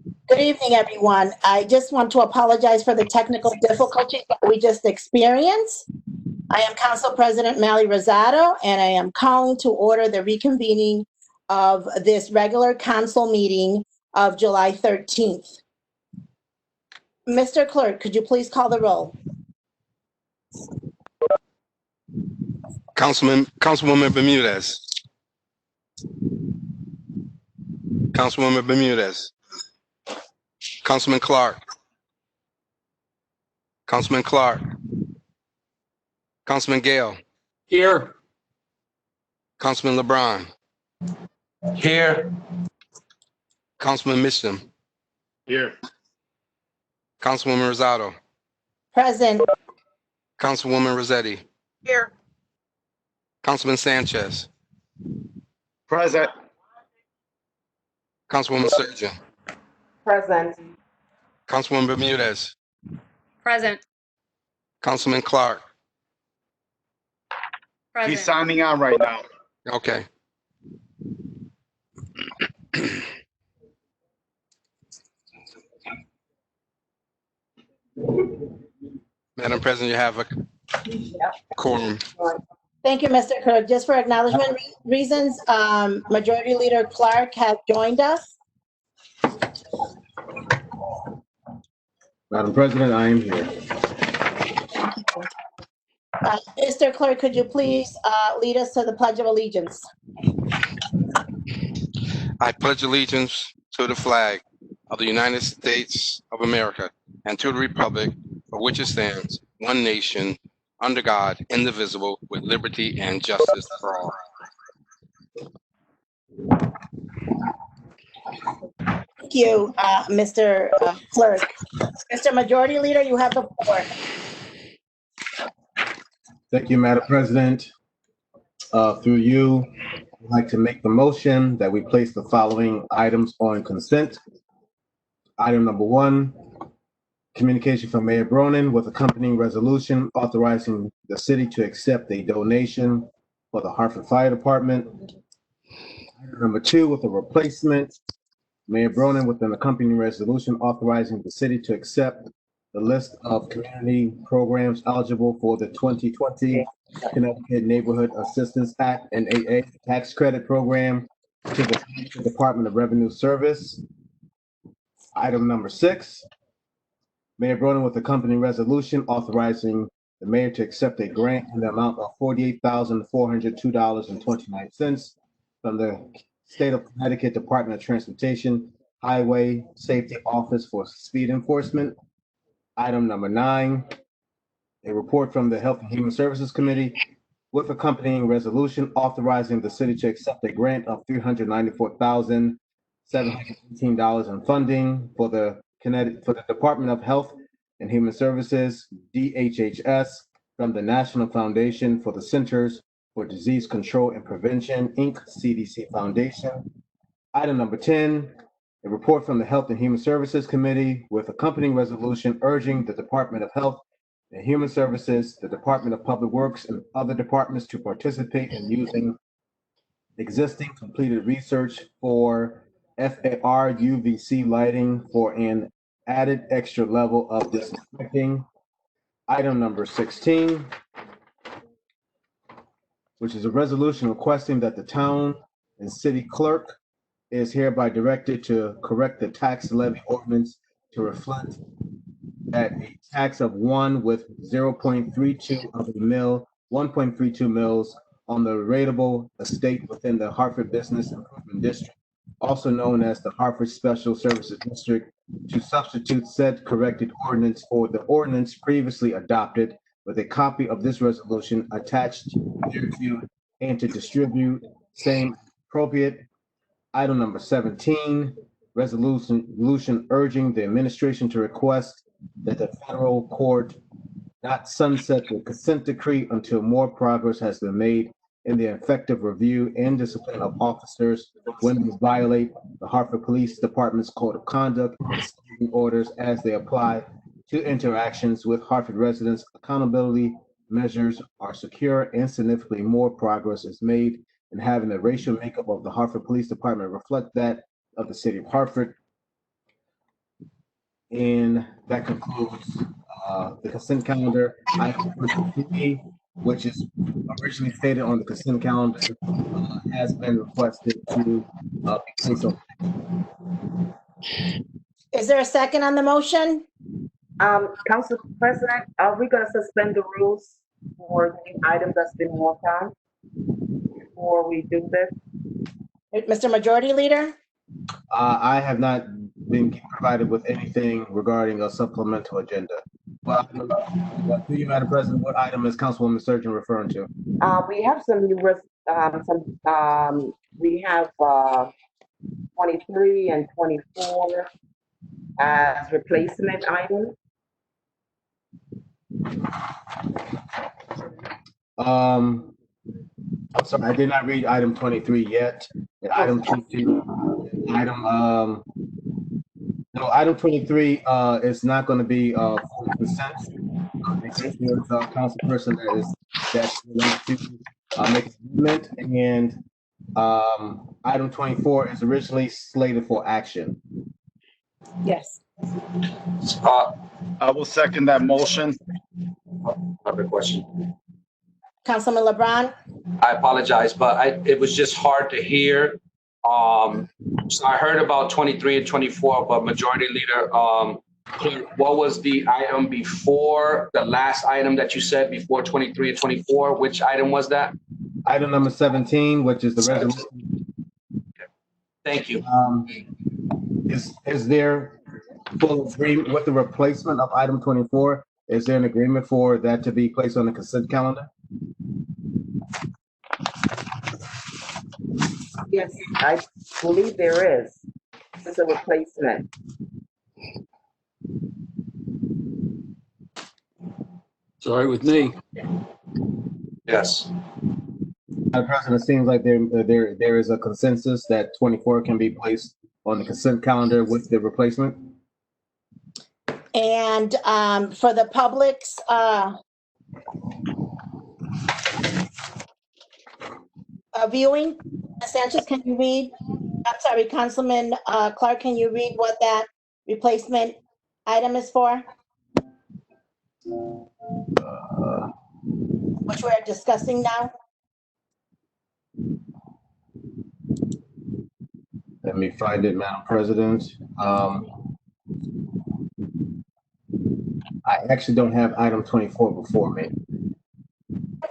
Good evening, everyone. I just want to apologize for the technical difficulties that we just experienced. I am Council President Mally Rosado, and I am calling to order the reconvening of this regular council meeting of July 13th. Mr. Clerk, could you please call the roll? Councilwoman Bermudez. Councilwoman Bermudez. Councilman Clark. Councilman Clark. Councilman Gale. Here. Councilman LeBron. Here. Councilman Mitchum. Here. Councilwoman Rosado. Present. Councilwoman Rossetti. Here. Councilman Sanchez. Present. Councilwoman Surgeon. Present. Councilwoman Bermudez. Present. Councilman Clark. Present. He's signing on right now. Okay. Madam President, you have a quorum. Thank you, Mr. Clerk. Just for acknowledgement reasons, Majority Leader Clark has joined us. Madam President, I am here. Mr. Clerk, could you please lead us to the Pledge of Allegiance? I pledge allegiance to the flag of the United States of America and to the republic for which it stands, one nation, under God, indivisible, with liberty and justice for all. Thank you, Mr. Clerk. Mr. Majority Leader, you have the floor. Thank you, Madam President. Through you, I'd like to make the motion that we place the following items on consent. Item number 1, communication from Mayor Bronin with accompanying resolution authorizing the city to accept a donation for the Hartford Fire Department. Item number 2, with a replacement, Mayor Bronin with an accompanying resolution authorizing the city to accept the list of community programs eligible for the 2020 Connecticut Neighborhood Assistance Act and AA tax credit program to the Department of Revenue Service. Item number 6, Mayor Bronin with accompanying resolution authorizing the mayor to accept a grant in the amount of $48,402.29 from the State of Connecticut Department of Transportation Highway Safety Office for speed enforcement. Item number 9, a report from the Health and Human Services Committee with accompanying resolution authorizing the city to accept a grant of $394,718 in funding for the Department of Health and Human Services, DHHS, from the National Foundation for the Centers for Disease Control and Prevention, Inc., CDC Foundation. Item number 10, a report from the Health and Human Services Committee with accompanying resolution urging the Department of Health and Human Services, the Department of Public Works, and other departments to participate in using existing completed research for FAR UVC lighting for an added extra level of disinfecting. Item number 16, which is a resolution requesting that the town and city clerk is hereby directed to correct the tax levy ordinance to reflect that a tax of 1.32 mils on the rateable estate within the Hartford Business Improvement District, also known as the Hartford Special Services District, to substitute said corrected ordinance for the ordinance previously adopted, with a copy of this resolution attached thereto, and to distribute same appropriate. Item number 17, resolution urging the administration to request that the federal court not sunset the consent decree until more progress has been made in the effective review and discipline of officers when they violate the Hartford Police Department's Code of Conduct and standing orders as they apply to interactions with Hartford residents. Accountability measures are secure and significantly more progress is made in having the racial makeup of the Hartford Police Department reflect that of the city of Hartford. And that concludes the consent calendar. Item 3, which is originally stated on the consent calendar, has been requested to be placed on. Is there a second on the motion? Council President, are we gonna suspend the rules for the item that's been worked on before we do this? Mr. Majority Leader? I have not been provided with anything regarding a supplemental agenda. Well, through you, Madam President, what item is Councilwoman Surgeon referring to? We have some new, we have 23 and 24 as replacement items. I'm sorry, I did not read item 23 yet. And item 22, no, item 23 is not going to be 40%. There's a council person that's willing to make an amendment, and item 24 is originally slated for action. Yes. I will second that motion. Another question. Councilman LeBron? I apologize, but it was just hard to hear. So I heard about 23 and 24, but Majority Leader, what was the item before the last item that you said before 23 and 24? Which item was that? Item number 17, which is the resolution. Thank you. Is there full agreement with the replacement of item 24? Is there an agreement for that to be placed on the consent calendar? Yes, I believe there is. It's a replacement. Sorry, with me. Yes. Madam President, it seems like there is a consensus that 24 can be placed on the consent calendar with the replacement. And for the public's viewing, Ms. Sanchez, can you read? I'm sorry, Councilman Clark, can you read what that replacement item is for? Which we're discussing now? Let me find it, Madam President. I actually don't have item 24 before me.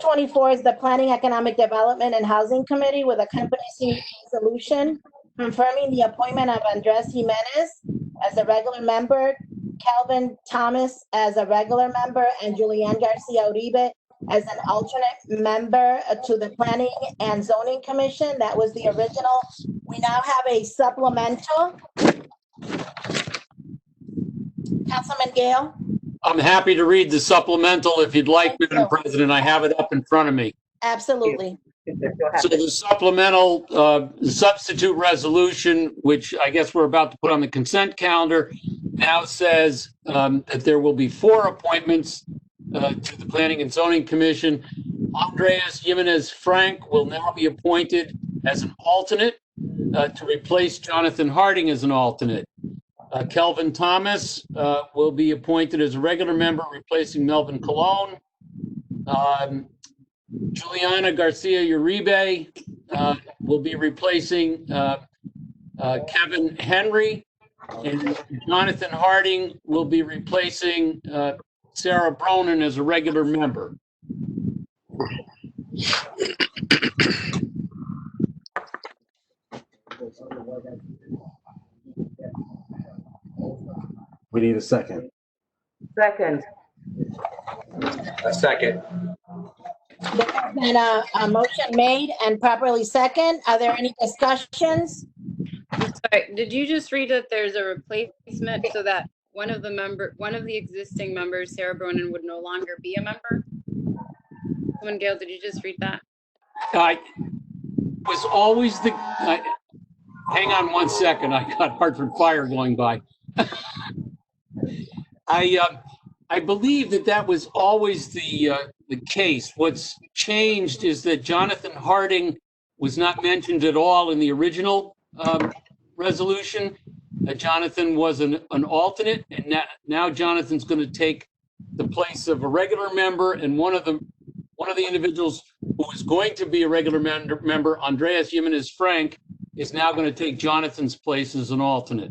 24 is the Planning, Economic Development and Housing Committee with accompanying resolution confirming the appointment of Andres Jimenez as a regular member, Calvin Thomas as a regular member, and Julian Garcia Uribe as an alternate member to the Planning and Zoning Commission. That was the original. We now have a supplemental. Councilman Gale? I'm happy to read the supplemental if you'd like, Madam President. I have it up in front of me. Absolutely. So the supplemental substitute resolution, which I guess we're about to put on the consent calendar, now says that there will be 4 appointments to the Planning and Zoning Commission. Andres Jimenez Frank will now be appointed as an alternate to replace Jonathan Harding as an alternate. Kelvin Thomas will be appointed as a regular member, replacing Melvin Colon. Juliana Garcia Uribe will be replacing Kevin Henry, and Jonathan Harding will be replacing Sarah Bronin as a regular member. We need a second. Second. A second. There has been a motion made and properly second. Are there any discussions? Sorry, did you just read that there's a replacement so that one of the existing members, Sarah Bronin, would no longer be a member? Councilman Gale, did you just read that? I was always hang on one second. I got Hartford Fire going by. I believe that was always the case. What's changed is that Jonathan Harding was not mentioned at all in the original resolution, Jonathan was an alternate, and now Jonathan's going to take the place of a regular member, and one of the individuals who is going to be a regular member, Andreas Jimenez Frank, is now going to take Jonathan's place as an alternate.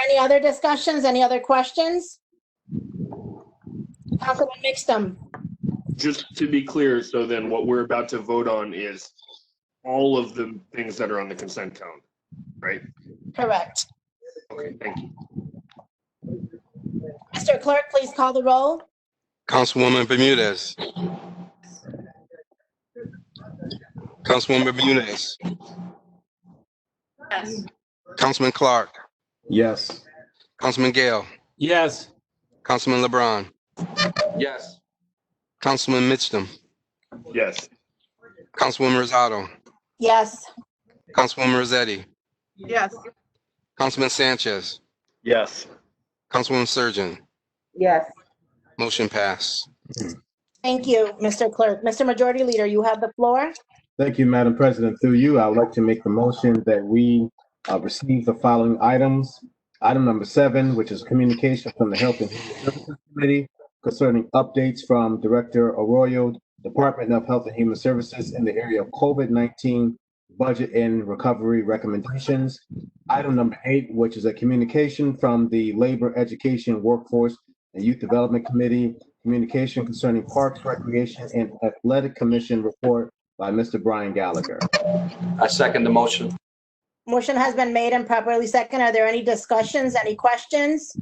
Any other discussions? Any other questions? Councilman Mixtum. Just to be clear, so then what we're about to vote on is all of the things that are on the consent calendar, right? Correct. Okay, thank you. Mr. Clerk, please call the roll. Councilwoman Bermudez. Councilwoman Bermudez. Yes. Councilman Clark. Yes. Councilman Gale. Yes. Councilman LeBron. Yes. Councilman Mitchum. Yes. Councilwoman Rosado. Yes. Councilwoman Rossetti. Yes. Councilman Sanchez. Yes. Councilwoman Surgeon. Yes. Motion pass. Thank you, Mr. Clerk. Mr. Majority Leader, you have the floor. Thank you, Madam President. Through you, I would like to make the motion that we receive the following items. Item number 7, which is communication from the Health and Human Services Committee concerning updates from Director Arroyo, Department of Health and Human Services in the area of COVID-19 budget and recovery recommendations. Item number 8, which is a communication from the Labor, Education, Workforce, and Youth Development Committee, communication concerning Parks, Recreation, and Athletic Commission report by Mr. Brian Gallagher. I second the motion. Motion has been made and properly second. Are there any discussions, any questions?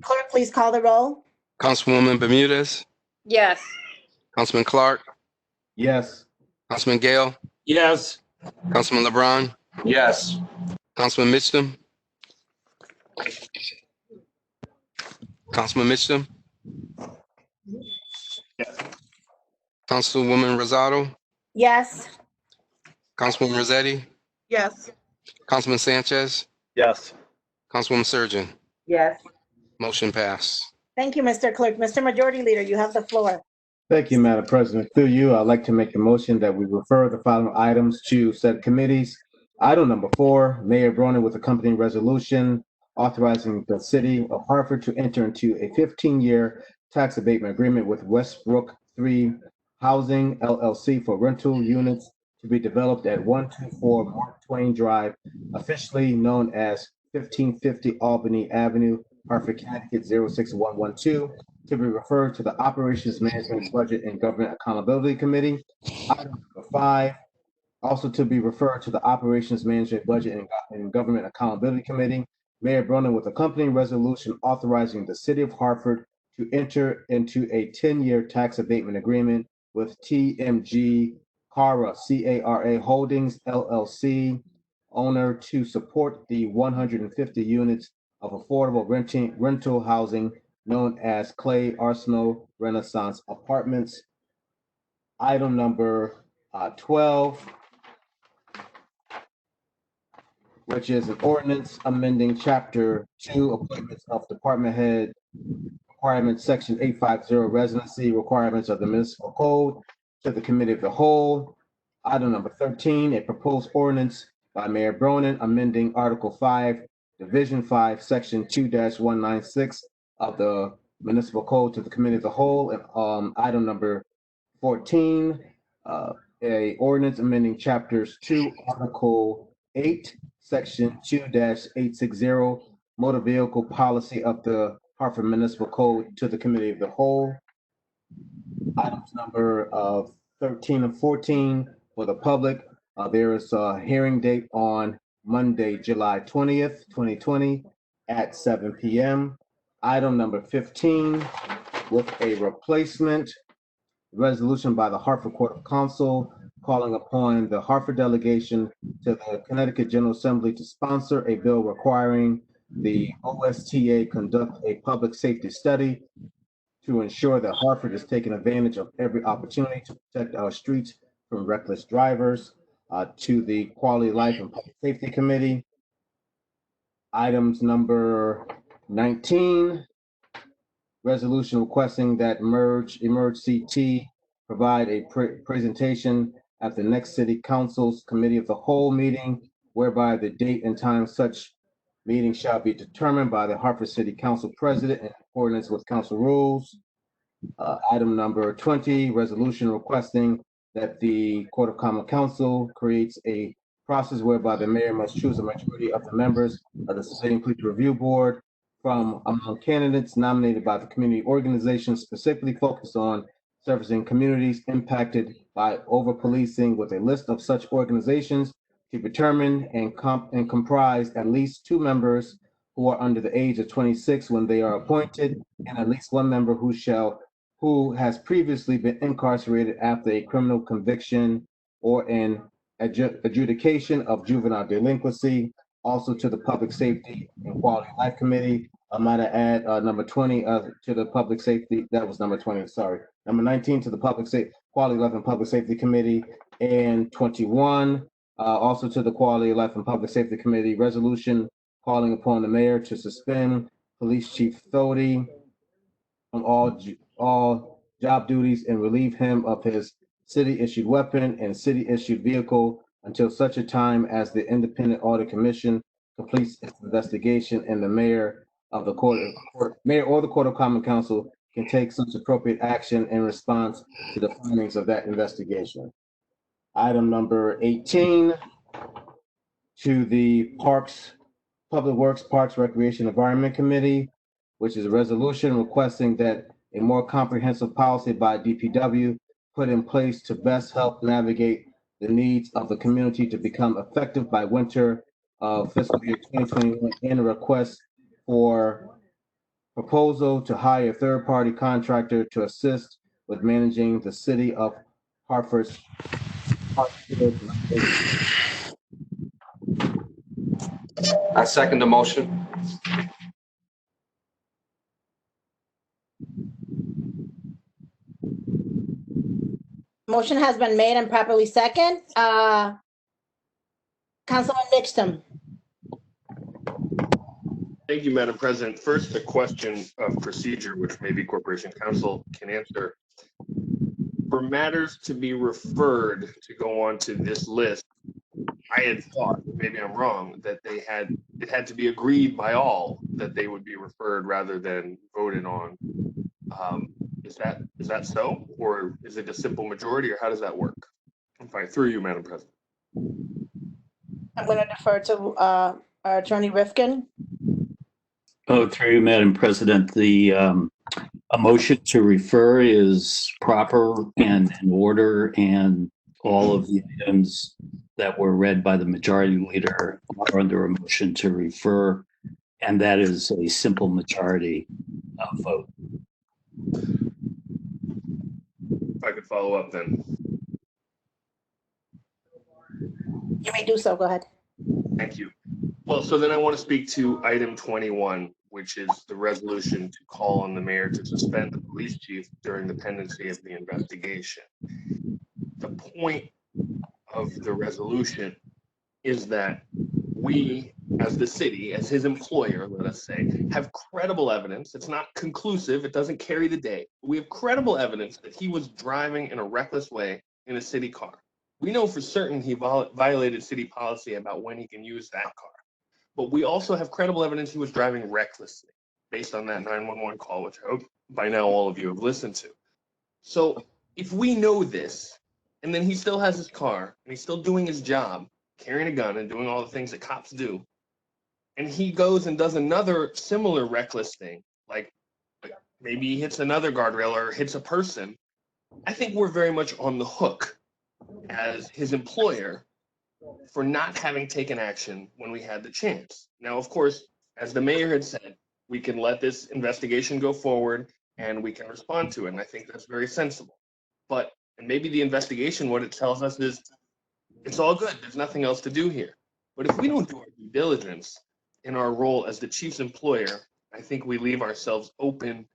Clerk, please call the roll. Councilwoman Bermudez. Yes. Councilman Clark. Yes. Councilman Gale. Yes. Councilman LeBron. Yes. Councilman Mitchum. Councilman Mitchum. Yes. Councilwoman Rosado. Yes. Councilwoman Rossetti. Yes. Councilman Sanchez. Yes. Councilwoman Surgeon. Yes. Motion pass. Thank you, Mr. Clerk. Mr. Majority Leader, you have the floor. Thank you, Madam President. Through you, I'd like to make a motion that we refer the following items to said committees. Item number 4, Mayor Bronin with accompanying resolution authorizing the city of Hartford to enter into a 15-year tax abatement agreement with Westbrook 3 Housing LLC for rental units to be developed at 124 Mark Twain Drive, officially known as 1550 Albany Avenue, Hartford, Connecticut 06112, to be referred to the Operations Management, Budget, and Government Accountability Committee. Item number 5, also to be referred to the Operations Management, Budget, and Government Accountability Committee. Mayor Bronin with accompanying resolution authorizing the city of Hartford to enter into a 10-year tax abatement agreement with TMG CARA, C-A-R-A Holdings, LLC, owner to support the 150 units of affordable rental housing known as Clay Arsenal Renaissance Apartments. Item number 12, which is an ordinance amending Chapter 2, appointments of department head requirements, Section 850, residency requirements of the municipal code, to the committee of the whole. Item number 13, a proposed ordinance by Mayor Bronin amending Article 5, Division 5, Section 2-196 of the municipal code, to the committee of the whole. And item number 14, a ordinance amending Chapters 2, Article 8, Section 2-860, motor vehicle policy of the Hartford Municipal Code, to the committee of the whole. Items number 13 and 14 for the public. There is a hearing date on Monday, July 20th, 2020 at 7 p.m. Item number 15 with a replacement resolution by the Hartford Court of Council calling upon the Hartford delegation to the Connecticut General Assembly to sponsor a bill requiring the OSTA conduct a public safety study to ensure that Hartford is taking advantage of every opportunity to protect our streets from reckless drivers, to the Quality Life and Public Safety Committee. Items number 19, resolution requesting that Emerge CT provide a presentation at the next City Council's Committee of the Whole meeting, whereby the date and time such meeting shall be determined by the Hartford City Council President in accordance with council rules. Item number 20, resolution requesting that the Court of Common Council creates a process whereby the mayor must choose a majority of the members of the City Police Review Board from among candidates nominated by the community organizations specifically focused on servicing communities impacted by over-policing, with a list of such organizations to be determined and comprise at least 2 members who are under the age of 26 when they are appointed, and at least 1 member who has previously been incarcerated after a criminal conviction or an adjudication of juvenile delinquency. Also to the Public Safety and Quality of Life Committee. I might add number 20 to the Public Safety. That was number 20, sorry. Number 19 to the Quality of Life and Public Safety Committee, and 21 also to the Quality of Life and Public Safety Committee, resolution calling upon the mayor to suspend Police Chief Thody from all job duties and relieve him of his city-issued weapon and city-issued vehicle until such a time as the Independent Audit Commission completes its investigation and the mayor or the Court of Common Council can take such appropriate action in response to the findings of that investigation. Item number 18, to the Public Works, Parks, Recreation, Environment Committee, which is a resolution requesting that a more comprehensive policy by DPW put in place to best help navigate the needs of the community to become effective by winter of fiscal year 2021, and a request for proposal to hire a third-party contractor to assist with managing the city of Hartford's I second the motion. Motion has been made and properly second. Councilman Nixon. Thank you, Madam President. First, a question of procedure, which maybe Corporation Counsel can answer. For matters to be referred to go on to this list, I had thought, maybe I'm wrong, that it had to be agreed by all that they would be referred rather than voted on. Is that so, or is it a simple majority, or how does that work? If I through you, Madam President. I'm going to defer to our Attorney Rifkin. Oh, through you, Madam President, a motion to refer is proper and in order, and all of the items that were read by the majority leader are under a motion to refer, and that is a simple majority vote. If I could follow up then. You may do so. Go ahead. Thank you. Well, so then I want to speak to item 21, which is the resolution to call on the mayor to suspend the police chief during the pendency of the investigation. The point of the resolution is that we, as the city, as his employer, let us say, have credible evidence. It's not conclusive. It doesn't carry the day. We have credible evidence that he was driving in a reckless way in a city car. We know for certain he violated city policy about when he can use that car. But we also have credible evidence he was driving recklessly based on that 911 call, which I hope by now all of you have listened to. So if we know this, and then he still has his car, and he's still doing his job, carrying a gun and doing all the things that cops do, and he goes and does another similar reckless thing, like maybe he hits another guardrail or hits a person, I think we're very much on the hook as his employer for not having taken action when we had the chance. Now, of course, as the mayor had said, we can let this investigation go forward and we can respond to it. And I think that's very sensible. But and maybe the investigation, what it tells us is it's all good. There's nothing else to do here. But if we don't do our due diligence in our role as the chief's employer, I think we leave ourselves open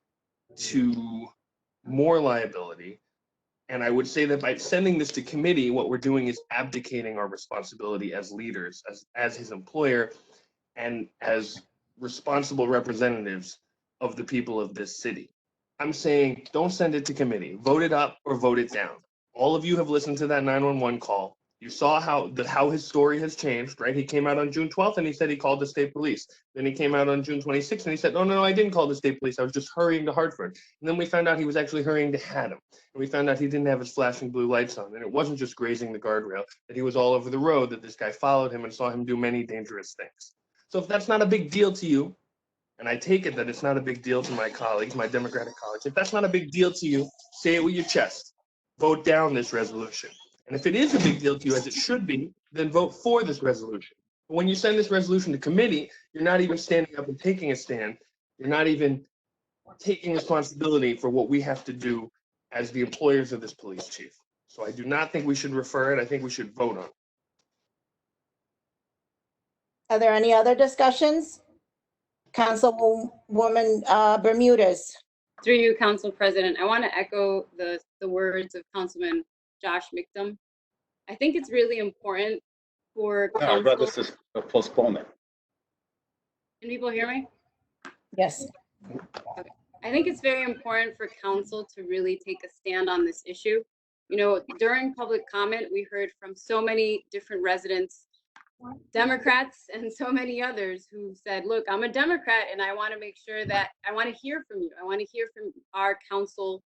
to more liability. And I would say that by sending this to committee, what we're doing is abdicating our responsibility as leaders, as his employer, and as responsible representatives of the people of this city. I'm saying, don't send it to committee. Vote it up or vote it down. All of you have listened to that 911 call. You saw how his story has changed, right? He came out on June 12th and he said he called the state police. Then he came out on June 26th and he said, no, I didn't call the state police. I was just hurrying to Hartford. And then we found out he was actually hurrying to Haddam. And we found out he didn't have his flashing blue lights on. And it wasn't just grazing the guardrail, that he was all over the road, that this guy followed him and saw him do many dangerous things. So if that's not a big deal to you, and I take it that it's not a big deal to my colleagues, my Democratic colleagues, if that's not a big deal to you, say it with your chest. Vote down this resolution. And if it is a big deal to you, as it should be, then vote for this resolution. But when you send this resolution to committee, you're not even standing up and taking a stand. You're not even taking responsibility for what we have to do as the employers of this police chief. So I do not think we should refer it. I think we should vote on it. Are there any other discussions? Councilwoman Bermudez. Through you, Council President, I want to echo the words of Councilman Josh Mictum. I think it's really important for I'd rather council. postpone it. Can people hear me? Yes. Okay. I think it's very important for council to really take a stand on this issue. You know, during public comment, we heard from so many different residents, Democrats and so many others who said, look, I'm a Democrat and I want to make sure that I want to hear from you. I want to hear from our council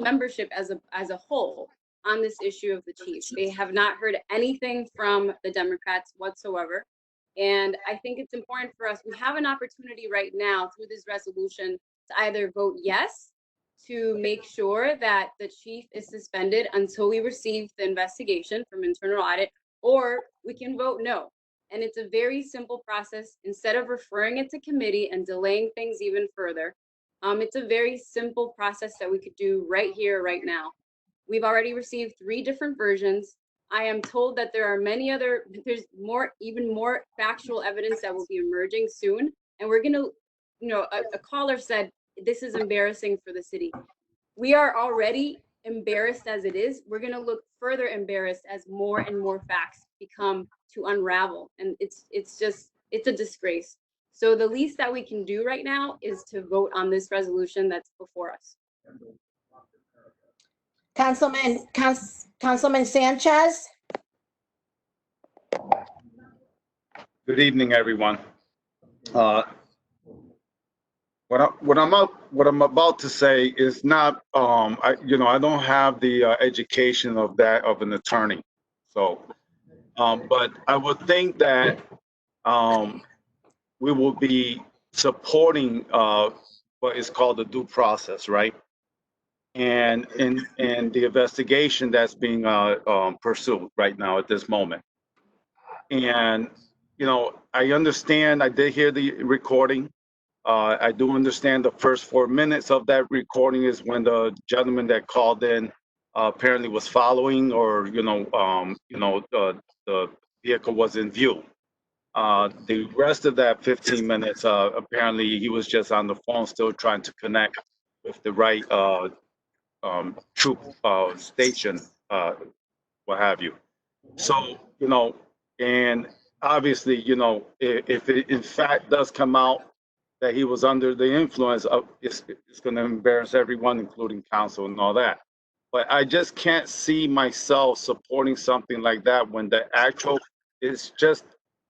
membership as a whole on this issue of the chief. They have not heard anything from the Democrats whatsoever. And I think it's important for us. We have an opportunity right now through this resolution to either vote yes to make sure that the chief is suspended until we receive the investigation from internal audit, or we can vote no. And it's a very simple process. Instead of referring it to committee and delaying things even further, it's a very simple process that we could do right here, right now. We've already received 3 different versions. I am told that there are there's even more factual evidence that will be emerging soon. And we're gonna, a caller said, this is embarrassing for the city. We are already embarrassed as it is. We're gonna look further embarrassed as more and more facts become to unravel. And it's a disgrace. So the least that we can do right now is to vote on this resolution that's before us. Councilman Sanchez. Good evening, everyone. What I'm about to say is not, I don't have the education of an attorney. So, but I would think that we will be supporting what is called the due process, right? And the investigation that's being pursued right now at this moment. And, I understand, I did hear the recording. I do understand the first 4 minutes of that recording is when the gentleman that called in apparently was following, or, the vehicle was in view. The rest of that 15 minutes, apparently he was just on the phone still trying to connect with the right troop station, what have you. So, and obviously, if it in fact does come out that he was under the influence of, it's going to embarrass everyone, including council and all that. But I just can't see myself supporting something like that when the actual is just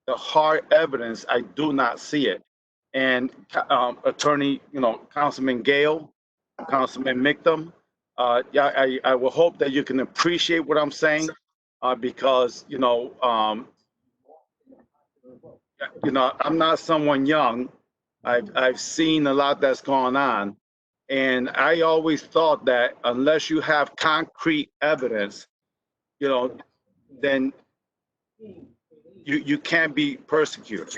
the hard evidence. I do not see it. And attorney, Councilman Gale, Councilman Mictum, I will hope that you can appreciate what I'm saying, because I'm not someone young. I've seen a lot that's gone on, and I always thought that unless you have concrete evidence, then you can't be persecuted.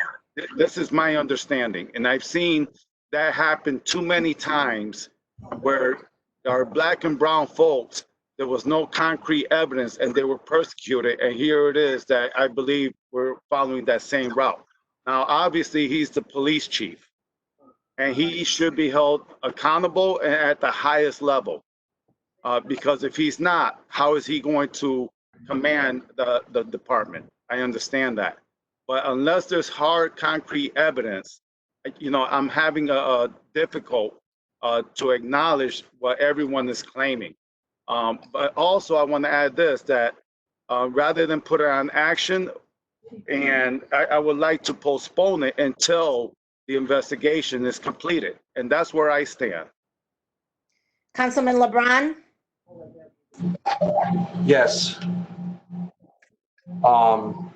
This is my understanding, and I've seen that happen too many times where our Black and brown folks, there was no concrete evidence and they were persecuted. And here it is that I believe we're following that same route. Now, obviously, he's the police chief and he should be held accountable and at the highest level. Because if he's not, how is he going to command the department? I understand that. But unless there's hard, concrete evidence, I'm having a difficult to acknowledge what everyone is claiming. But also, I want to add this, that rather than put it on action, and I would like to postpone it until the investigation is completed. And that's where I stand. Councilman LeBron? Yes. I'm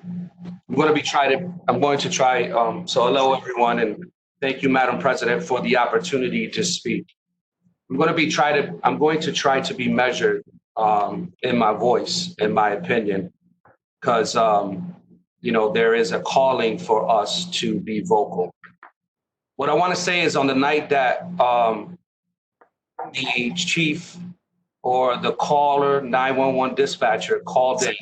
going to try. So hello, everyone, and thank you, Madam President, for the opportunity to speak. I'm going to try to be measured in my voice, in my opinion, because there is a calling for us to be vocal. What I want to say is, on the night that the chief or the caller, 911 dispatcher, called in,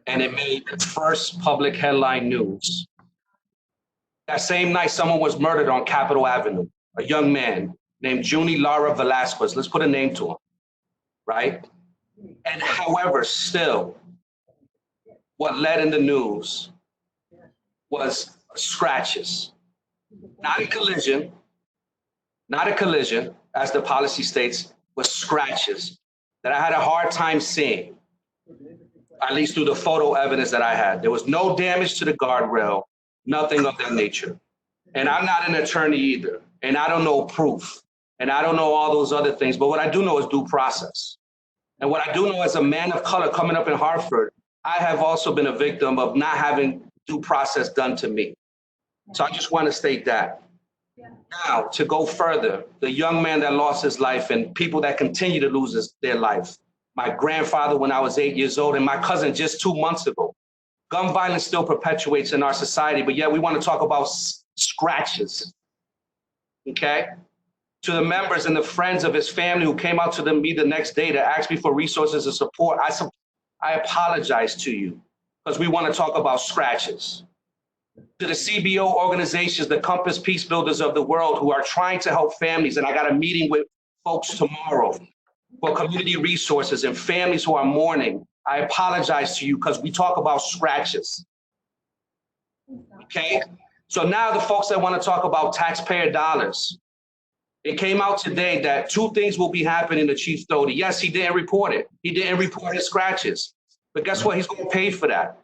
and it made the first public headline news. That same night, someone was murdered on Capitol Avenue, a young man named Junie Lara Velasquez. Let's put a name to him, right? And however, still, what led in the news was scratches. Not a collision, as the policy states, but scratches that I had a hard time seeing, at least through the photo evidence that I had. There was no damage to the guardrail, nothing of that nature. And I'm not an attorney either, and I don't know proof, and I don't know all those other things, but what I do know is due process. And what I do know as a man of color coming up in Hartford, I have also been a victim of not having due process done to me. So I just want to state that. Now, to go further, the young man that lost his life and people that continue to lose their life, my grandfather when I was 8 years old, and my cousin just 2 months ago. Gun violence still perpetuates in our society, but yet we want to talk about scratches, okay? To the members and the friends of his family who came out to me the next day to ask me for resources and support, I apologize to you, because we want to talk about scratches. To the CBO organizations, the Compass Peace Builders of the world who are trying to help families, and I got a meeting with folks tomorrow for community resources and families who are mourning, I apologize to you because we talk about scratches, okay? So now the folks that want to talk about taxpayer dollars, it came out today that 2 things will be happening to Chief Doty. Yes, he didn't report it. He didn't report his scratches, but guess what? He's going to pay for that.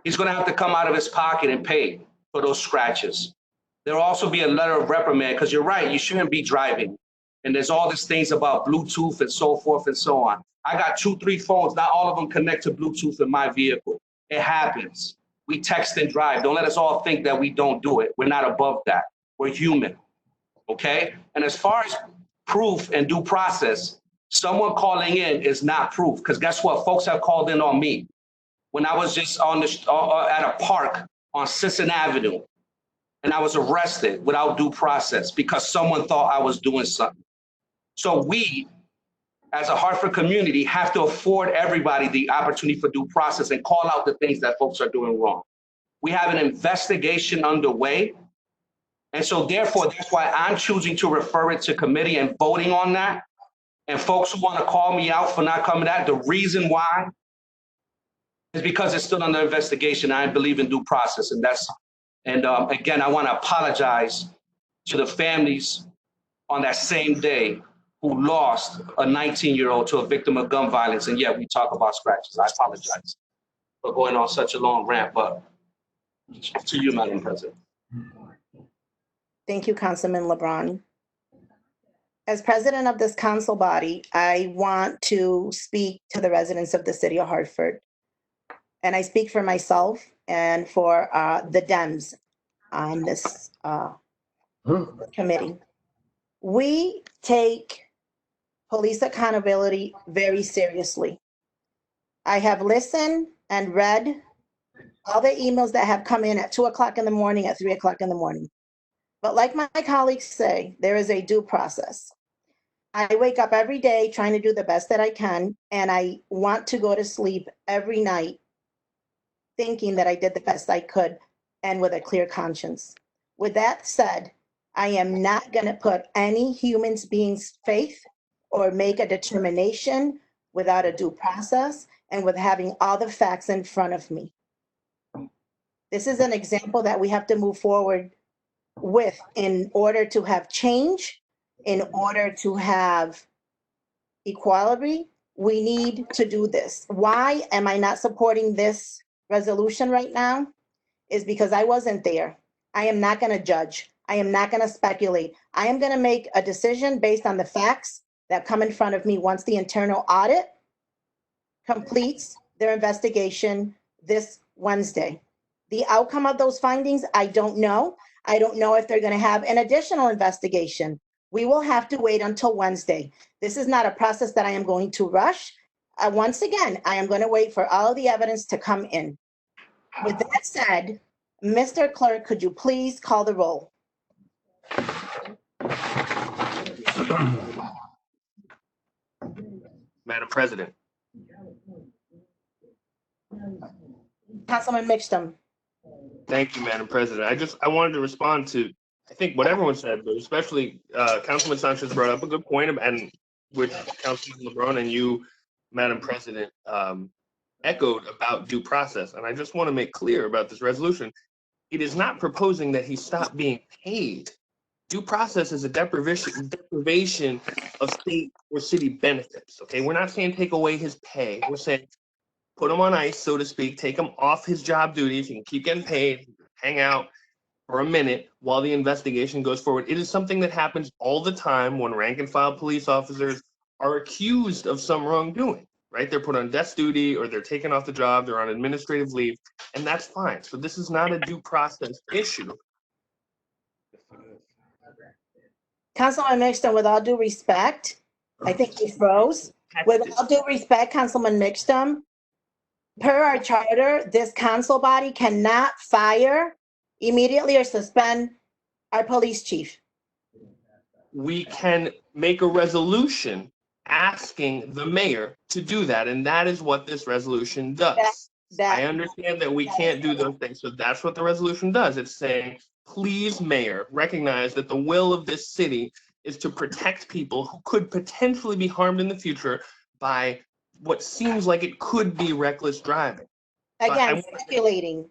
He's going to have to come out of his pocket and pay for those scratches. There'll also be a letter of reprimand, because you're right, you shouldn't be driving. And there's all these things about Bluetooth and so forth and so on. I got 2, 3 phones, not all of them connect to Bluetooth in my vehicle. It happens. We text and drive. Don't let us all think that we don't do it. We're not above that. We're human, okay? And as far as proof and due process, someone calling in is not proof, because guess what? Folks have called in on me. When I was just at a park on Sisson Avenue, and I was arrested without due process because someone thought I was doing something. So we, as a Hartford community, have to afford everybody the opportunity for due process and call out the things that folks are doing wrong. We have an investigation underway. And so therefore, that's why I'm choosing to refer it to committee and voting on that. And folks who want to call me out for not coming out, the reason why is because it's still under investigation. I believe in due process, and again, I want to apologize to the families on that same day who lost a 19-year-old to a victim of gun violence, and yet we talk about scratches. I apologize for going on such a long rant, but to you, Madam President. Thank you, Councilman LeBron. As president of this council body, I want to speak to the residents of the city of Hartford. And I speak for myself and for the Dems on this committee. We take police accountability very seriously. I have listened and read all the emails that have come in at 2 o'clock in the morning, at 3 o'clock in the morning. But like my colleagues say, there is a due process. I wake up every day trying to do the best that I can, and I want to go to sleep every night thinking that I did the best I could and with a clear conscience. With that said, I am not going to put any human being's faith or make a determination without a due process and with having all the facts in front of me. This is an example that we have to move forward with in order to have change in order to have equality, we need to do this. Why am I not supporting this resolution right now? Is because I wasn't there. I am not going to judge. I am not going to speculate. I am going to make a decision based on the facts that come in front of me once the internal audit completes their investigation this Wednesday. The outcome of those findings, I don't know. I don't know if they're going to have an additional investigation. We will have to wait until Wednesday. This is not a process that I am going to rush. Once again, I am going to wait for all of the evidence to come in. With that said, Mr. Clerk, could you please call the roll? Madam President, Councilman Mixtum. thank you, Madam President. I wanted to respond to, I think what everyone said, but especially Councilman Sanchez brought up a good point, and which Councilman LeBron and you, Madam President, echoed about due process. And I just want to make clear about this resolution. It is not proposing that he stop being paid. Due process is a deprivation of state or city benefits. Okay, we're not saying take away his pay. We're saying put him on ice, so to speak, take him off his job duties. He can keep getting paid, hang out for a minute while the investigation goes forward. It is something that happens all the time when rank and file police officers are accused of some wrongdoing, right? They're put on desk duty or they're taken off the job, they're on administrative leave, and that's fine. So this is not a due process issue. Councilman Mixtum, with all due respect, I think he froze. With all due respect, Councilman Mixtum, per our charter, this council body cannot fire immediately or suspend our police chief. We can make a resolution asking the mayor to do that, and that is what this resolution does. I understand that we can't do those things, so that's what the resolution does. It's saying, please, mayor, recognize that the will of this city is to protect people who could potentially be harmed in the future by what seems like it could be reckless driving. Again, speculating.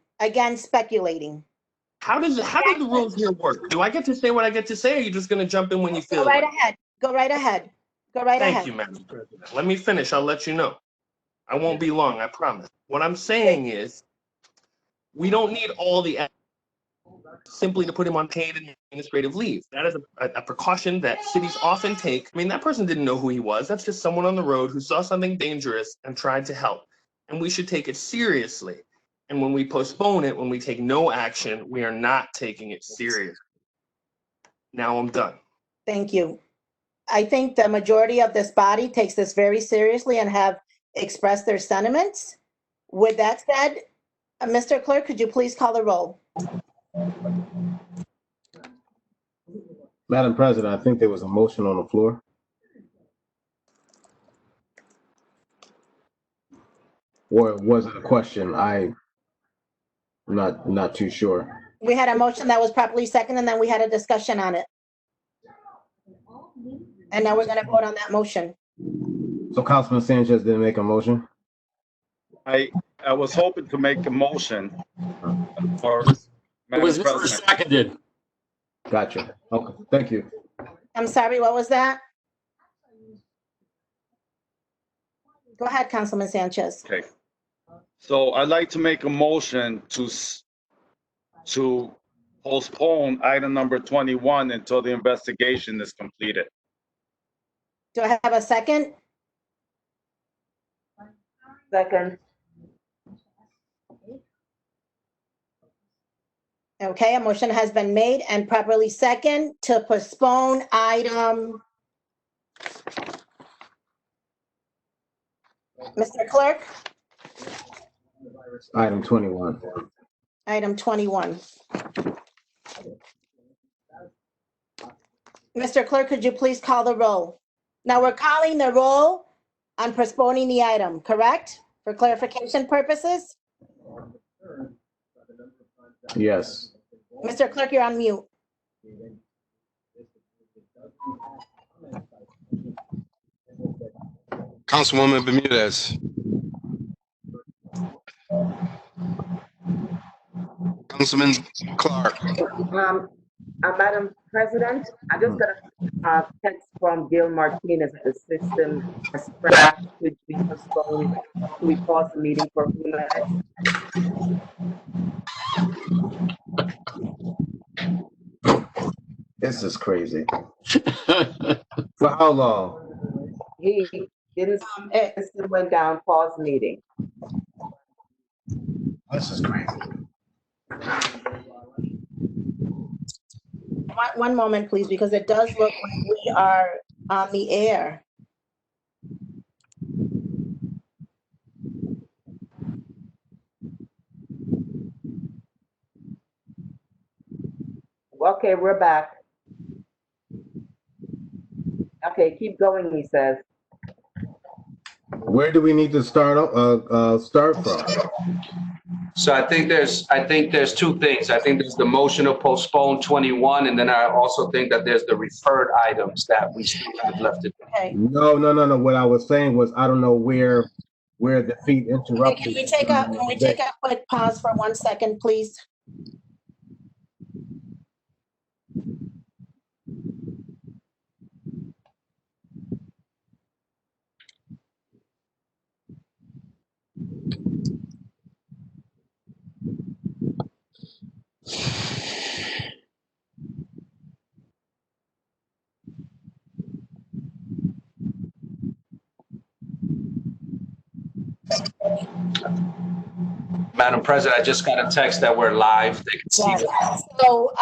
How do the rules here work? Do I get to say what I get to say, or are you just going to jump in when you feel Go right like? ahead. Go right ahead. Go right ahead. Thank you, Madam President. Let me finish. I'll let you know. I won't be long, I promise. What I'm saying is, we don't need all the simply to put him on paid administrative leave. That is a precaution that cities often take. I mean, that person didn't know who he was. That's just someone on the road who saw something dangerous and tried to help. And we should take it seriously. And when we postpone it, when we take no action, we are not taking it seriously. Now I'm done. Thank you. I think the majority of this body takes this very seriously and have expressed their sentiments. With that said, Mr. Clerk, could you please call the roll? Madam President, I think there was a motion on the floor. Or was it a question? I'm not too sure. We had a motion that was properly seconded, and then we had a discussion on it. And now we're going to vote on that motion. So Councilman Sanchez didn't make a motion? I was hoping to make a motion for It Madam was never President. seconded. Gotcha. Okay, thank you. I'm sorry, what was that? Go ahead, Councilman Sanchez. Okay. So I'd like to make a motion to postpone item number 21 until the investigation is completed. Do I have a second? Second. Okay, a motion has been made and properly second to postpone item. Mr. Clerk, Item 21. item 21. Mr. Clerk, could you please call the roll? Now, we're calling the roll on postponing the item, correct? For clarification purposes? Yes. Mr. Clerk, you're on mute. Councilwoman Bermudez. Councilman Clark. Madam President, I just got a text from Gil Martinez that the system has crashed. Could we postpone, could we pause the meeting for a few minutes? This is crazy. For how long? He didn't, system went down, pause meeting. This is crazy. One moment, please, because it does look like we are on the air. Okay, we're back. Okay, keep going, he says. Where do we need to start from? So I think there's two things. I think there's the motion to postpone 21, and then I also think that there's the referred items that we still have left to do. Okay. No. What I was saying was I don't know where the feed interrupted. Can we take a quick pause for 1 second, please? Madam President, I just got a text that we're live. They can see. Yes. So,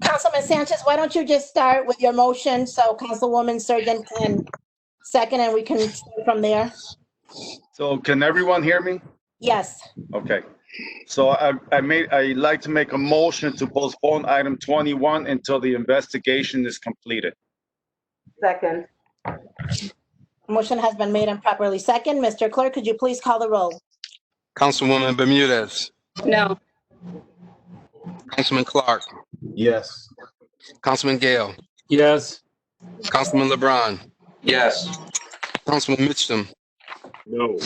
Councilman Sanchez, why don't you just start with your motion so Councilwoman Surgeon can second and we can start from there? So can everyone hear me? Yes. Okay. So I'd like to make a motion to postpone item 21 until the investigation is completed. Second. Motion has been made and properly second. Mr. Clerk, could you please call the roll? Councilwoman Bermudez, No. Councilman Clark, Yes. Councilman Gale, Yes. Councilman LeBron, Yes. Councilman Mitchum, No.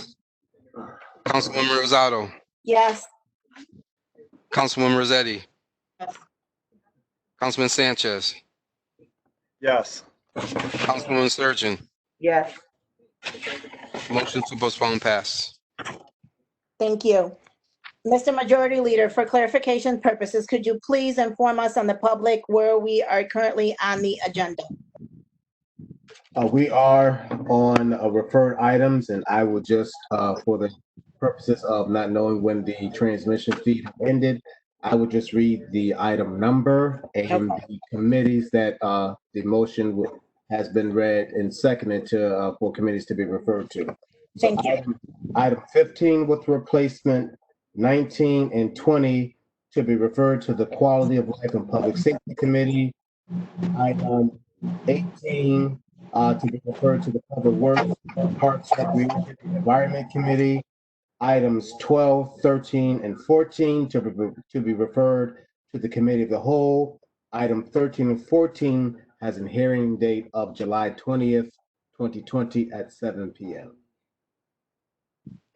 Councilwoman Rosado, Yes. Councilwoman Rossetti, Yes. Councilman Sanchez, Yes. Councilwoman Surgeon. Yes. Motion to postpone pass. Thank you. Mr. Majority Leader, for clarification purposes, could you please inform us on the public where we are currently on the agenda? We are on referred items, and I will just, for the purposes of not knowing when the transmission feed ended, I would just read the item number and the committees that the motion has been read and seconded to for committees to be referred to. So Thank you. Item 15 with replacement, 19 and 20 to be referred to the Quality of Life and Public Safety Committee. Item 18 to be referred to the Public Works, Parks, Recreation, and Environment Committee. Items 12, 13, and 14 to be referred to the Committee of the Whole. Item 13 and 14 has a hearing date of July 20th, 2020 at 7 p.m.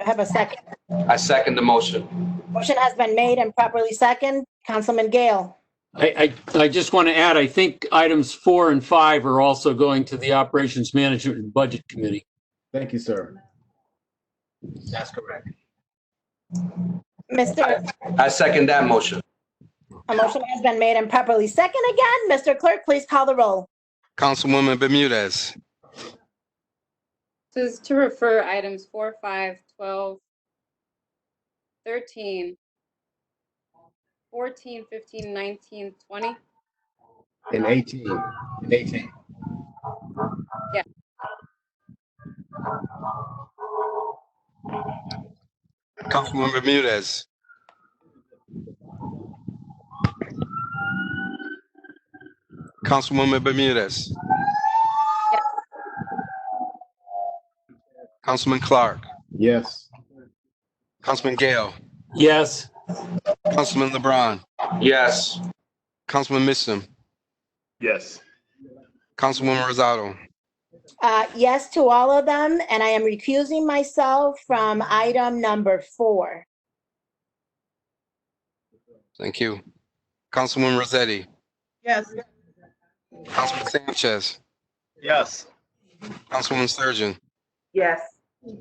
I have a second. I second the motion. Motion has been made and properly second. Councilman Gale. I just want to add, I think items 4 and 5 are also going to the Operations Management and Budget Committee. Thank you, sir. That's correct. I second that motion. A motion has been made and properly second again. Mr. Clerk, please call the roll. Councilwoman Bermudez, This is to refer items 4, 5, 12, 13, 14, 15, 19, 20. And 18. And 18. Yeah. Councilwoman Bermudez, Councilwoman Bermudez, Yes. Councilman Clark, Yes. Councilman Gale, Yes. Councilman LeBron, Yes. Councilman Mitchum, Yes. Councilwoman Rosado. Yes to all of them, and I am recusing myself from item number 4. Thank you. Councilwoman Rossetti, Yes. Councilman Sanchez, Yes. Councilwoman Surgeon. Yes.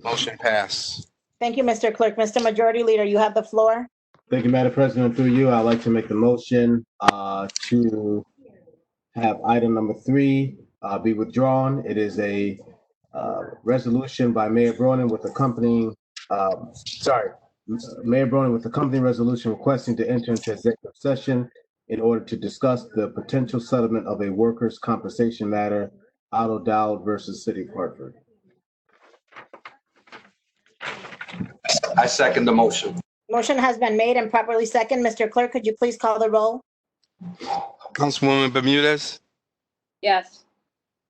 Motion passed. Thank you, Mr. Clerk. Mr. Majority Leader, you have the floor. Thank you, Madam President. Through you, I'd like to make the motion to have item number 3 be withdrawn. It is a resolution by Mayor Bronin with accompanying, Mayor Bronin with accompanying resolution requesting to enter into executive session in order to discuss the potential settlement of a workers' compensation matter, Otto Dowd versus City of Hartford. I second the motion. Motion has been made and properly second. Mr. Clerk, could you please call the roll? Councilwoman Bermudez, Yes.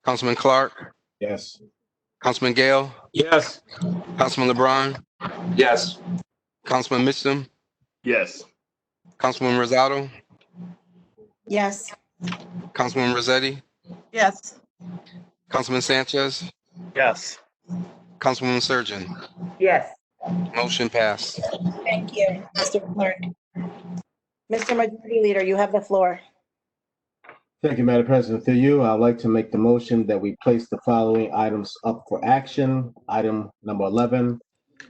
Councilman Clark, Yes. Councilman Gale, Yes. Councilman LeBron, Yes. Councilman Mitchum, Yes. Councilwoman Rosado, Yes. Councilwoman Rossetti, Yes. Councilman Sanchez, Yes. Councilwoman Surgeon. Yes. Motion passed. Thank you, Mr. Clerk. Mr. Majority Leader, you have the floor. Thank you, Madam President. Through you, I'd like to make the motion that we place the following items up for action. Item number 11,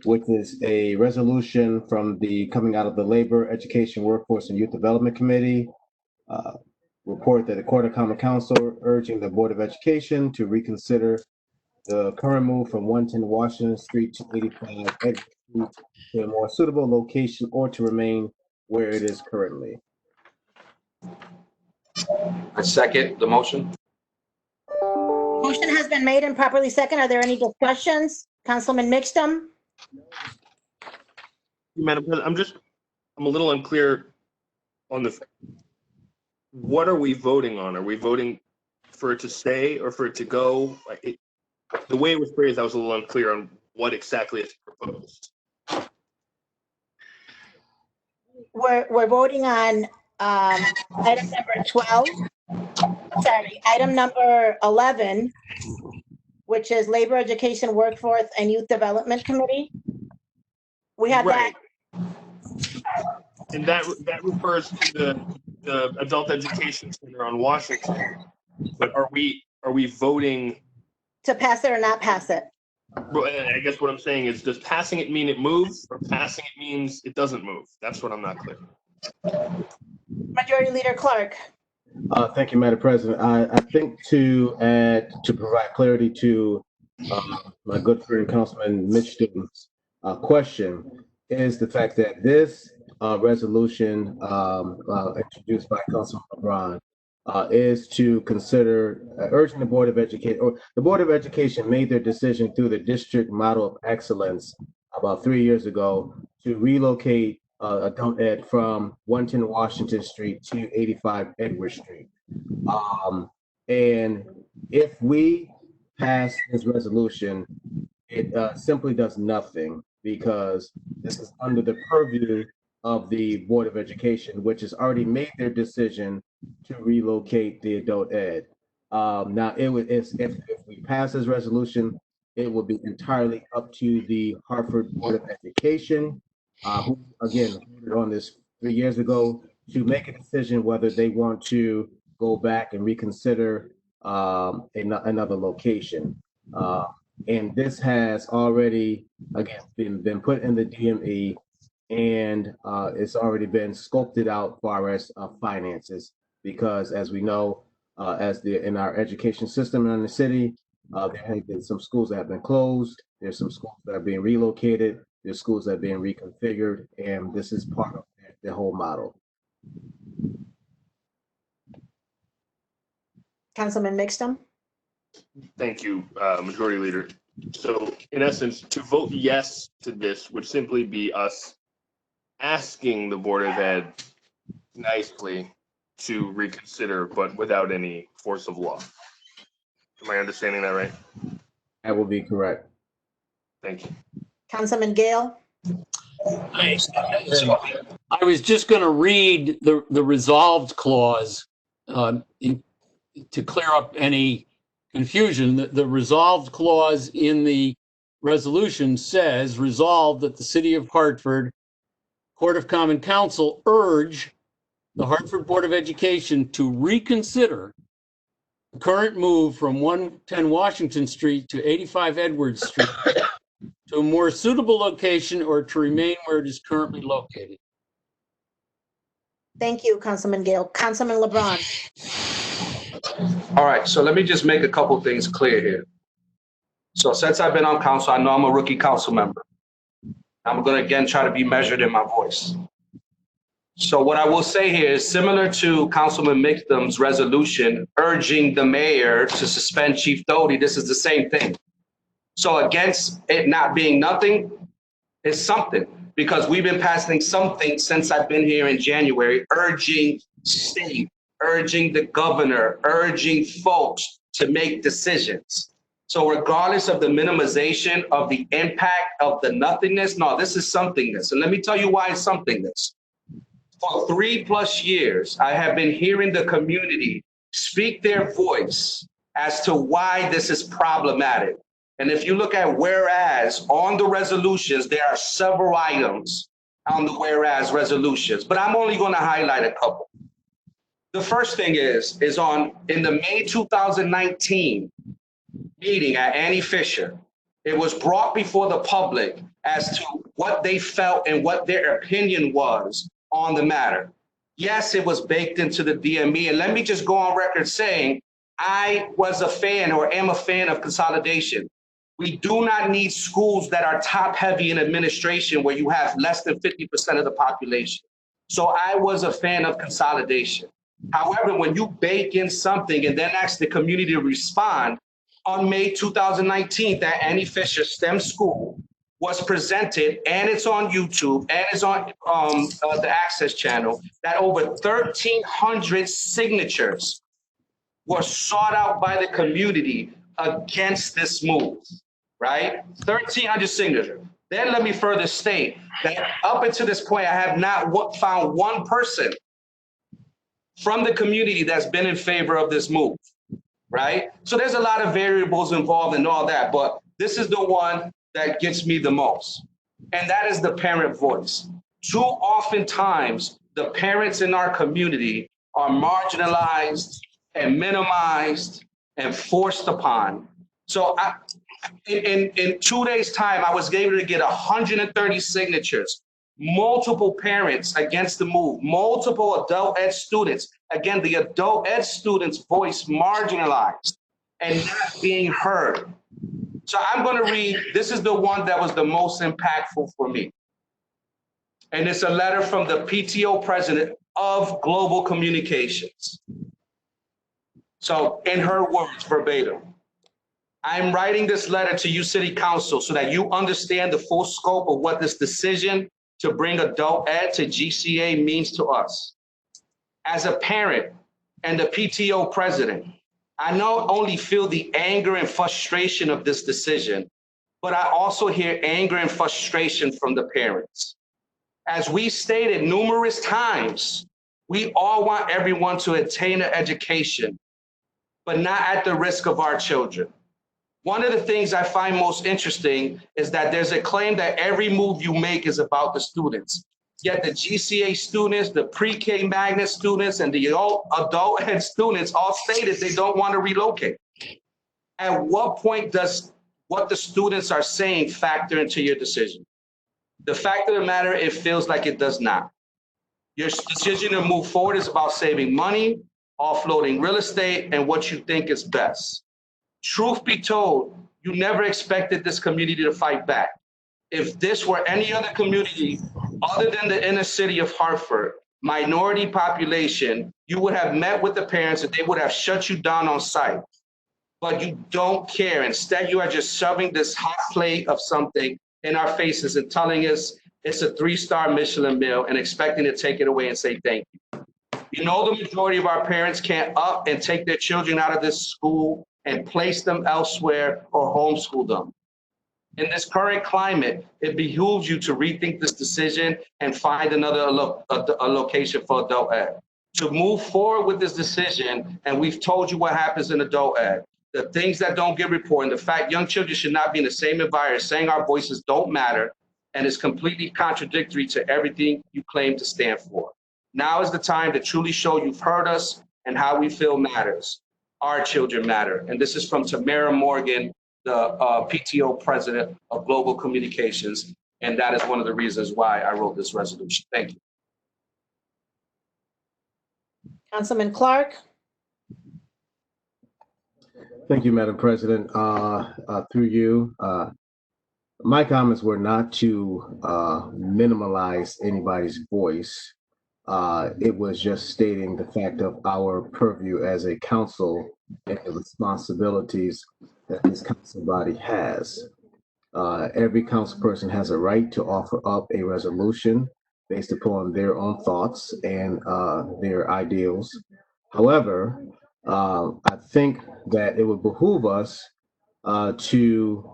which is a resolution coming out of the Labor, Education, Workforce, and Youth Development Committee. Report that the Court of Common Council urging the Board of Education to reconsider the current move from 110 Washington Street to 85 Edgewood Street to a more suitable location or to remain where it is currently. I second the motion. Motion has been made and properly second. Are there any discussions? Councilman Mixtum? Madam President, I'm a little unclear on what are we voting on? Are we voting for it to stay or for it to go? The way it was phrased, I was a little unclear on what exactly is proposed. We're voting on item number 12. Sorry, item number 11, which is Labor, Education, Workforce, and Youth Development Committee. We have that. And that refers to the Adult Education Center on Washington. But are we voting To pass it or not pass it? I guess what I'm saying is, does passing it mean it moves, or passing it means it doesn't move? That's what I'm not clear. Majority Leader Clark? Thank you, Madam President. I think to provide clarity to my good friend Councilman Mitchum's question is the fact that this resolution introduced by Councilman LeBron is to consider urging the Board of Education, or the Board of Education made their decision through the District Model of Excellence about 3 years ago to relocate adult ed from 110 Washington Street to 85 Edward Street. And if we pass this resolution, it simply does nothing, because this is under the purview of the Board of Education, which has already made their decision to relocate the adult ed. Now, if we pass this resolution, it will be entirely up to the Hartford Board of Education, who again voted on this 3 years ago, to make a decision whether they want to go back and reconsider another location. And this has already, again, been put in the DME, and it's already been scoped out far as finances, because as we know, in our education system in the city, there have been some schools that have been closed. There's some schools that are being relocated. There's schools that are being reconfigured, and this is part of the whole model. Councilman Mixtum? Thank you, Majority Leader. So in essence, to vote yes to this would simply be us asking the Board of Ed nicely to reconsider, but without any force of law. Am I understanding that right? That will be correct. Thank you. Councilman Gale? I was just going to read the resolved clause to clear up any confusion. The resolved clause in the resolution says, resolved that the City of Hartford Court of Common Council urge the Hartford Board of Education to reconsider the current move from 110 Washington Street to 85 Edwards Street to a more suitable location or to remain where it is currently located. Thank you, Councilman Gale. Councilman LeBron. All right, so let me just make a couple things clear here. So since I've been on council, I know I'm a rookie council member. I'm going to again try to be measured in my voice. So what I will say here is similar to Councilman Mixdom's resolution urging the mayor to suspend Chief Doty, this is the same thing. So against it not being nothing, it's something, because we've been passing something since I've been here in January, urging state, urging the governor, urging folks to make decisions. So regardless of the minimization of the impact of the nothingness, no, this is somethingness. And let me tell you why it's somethingness. For 3+ years, I have been hearing the community speak their voice as to why this is problematic. And if you look at whereas on the resolutions, there are several items on the whereas resolutions, but I'm only going to highlight a couple. The first thing is in the May 2019 meeting at Annie Fisher, it was brought before the public as to what they felt and what their opinion was on the matter. Yes, it was baked into the DME. And let me just go on record saying I was a fan or am a fan of consolidation. We do not need schools that are top heavy in administration where you have less than 50% of the population. So I was a fan of consolidation. However, when you bake in something and then ask the community to respond, on May 2019, that Annie Fisher STEM school was presented, and it's on YouTube, and it's on the Access channel, that over 1,300 signatures were sought out by the community against this move, right? 1,300 signatures. Then let me further state that up until this point, I have not found one person from the community that's been in favor of this move, right? So there's a lot of variables involved and all that, but this is the one that gets me the most, and that is the parent voice. Too oftentimes, the parents in our community are marginalized and minimized and forced upon. So in 2 days' time, I was able to get 130 signatures, multiple parents against the move, multiple adult ed students. Again, the adult ed students' voice marginalized and not being heard. So I'm going to read, this is the one that was the most impactful for me. And it's a letter from the PTO president of Global Communications. So in her words, verbatim, I'm writing this letter to you, City Council, so that you understand the full scope of what this decision to bring adult ed to GCA means to us. As a parent and the PTO president, I not only feel the anger and frustration of this decision, but I also hear anger and frustration from the parents. As we stated numerous times, we all want everyone to attain an education, but not at the risk of our children. One of the things I find most interesting is that there's a claim that every move you make is about the students. Yet the GCA students, the pre-K magnet students, and the adult ed students all stated they don't want to relocate. At what point does what the students are saying factor into your decision? The fact of the matter, it feels like it does not. Your decision to move forward is about saving money, offloading real estate, and what you think is best. Truth be told, you never expected this community to fight back. If this were any other community other than the inner city of Hartford, minority population, you would have met with the parents and they would have shut you down on site. But you don't care. Instead, you are just shoving this hot plate of something in our faces and telling us it's a 3-star Michelin meal and expecting to take it away and say thank you. You know, the majority of our parents can't up and take their children out of this school and place them elsewhere or homeschool them. In this current climate, it behooves you to rethink this decision and find another location for adult ed. To move forward with this decision, and we've told you what happens in adult ed, the things that don't get reported, the fact young children should not be in the same environment, saying our voices don't matter, and is completely contradictory to everything you claim to stand for. Now is the time to truly show you've heard us and how we feel matters. Our children matter. And this is from Tamara Morgan, the PTO president of Global Communications. And that is one of the reasons why I wrote this resolution. Thank you. Councilman Clark. Thank you, Madam President. Through you, my comments were not to minimize anybody's voice. It was just stating the fact of our purview as a council and the responsibilities that this council body has. Every council person has a right to offer up a resolution based upon their own thoughts and their ideals. However, I think that it would behoove us to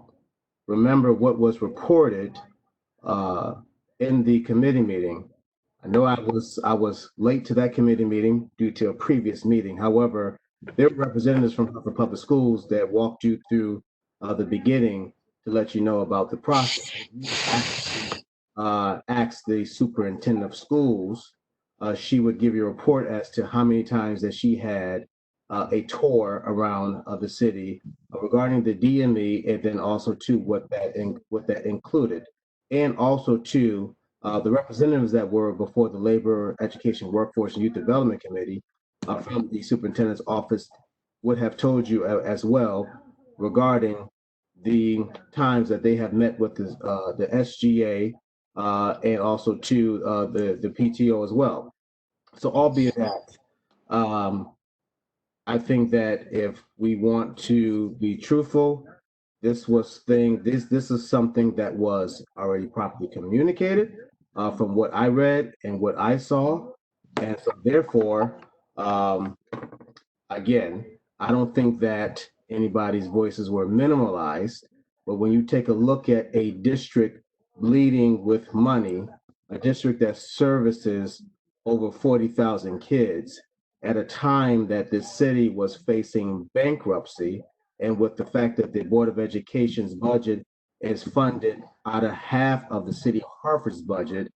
remember what was reported in the committee meeting. I know I was late to that committee meeting due to a previous meeting. However, there were representatives from Hartford Public Schools that walked you through the beginning to let you know about the process. Asked the superintendent of schools, she would give you a report as to how many times that she had a tour around the city regarding the DME, and then also to what that included, and also to the representatives that were before the Labor, Education, Workforce, and Youth Development Committee from the superintendent's office would have told you as well regarding the times that they have met with the SGA and also to the PTO as well. So albeit that, I think that if we want to be truthful, this is something that was already properly communicated from what I read and what I saw. And so therefore, again, I don't think that anybody's voices were minimalized, but when you take a look at a district bleeding with money, a district that services over 40,000 kids at a time that the city was facing bankruptcy, and with the fact that the Board of Education's budget is funded out of half of the city of Hartford's budget,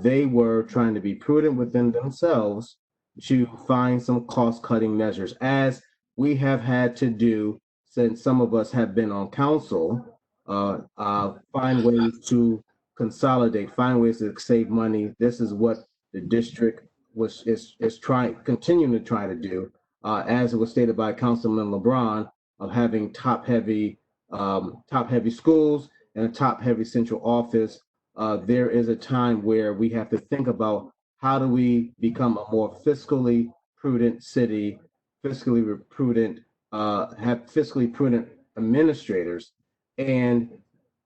they were trying to be prudent within themselves to find some cost-cutting measures, as we have had to do since some of us have been on council, find ways to consolidate, find ways to save money. This is what the district is continuing to try to do, as it was stated by Councilman LeBron, of having top-heavy schools and a top-heavy central office. There is a time where we have to think about how do we become a more fiscally prudent city, have fiscally prudent administrators, and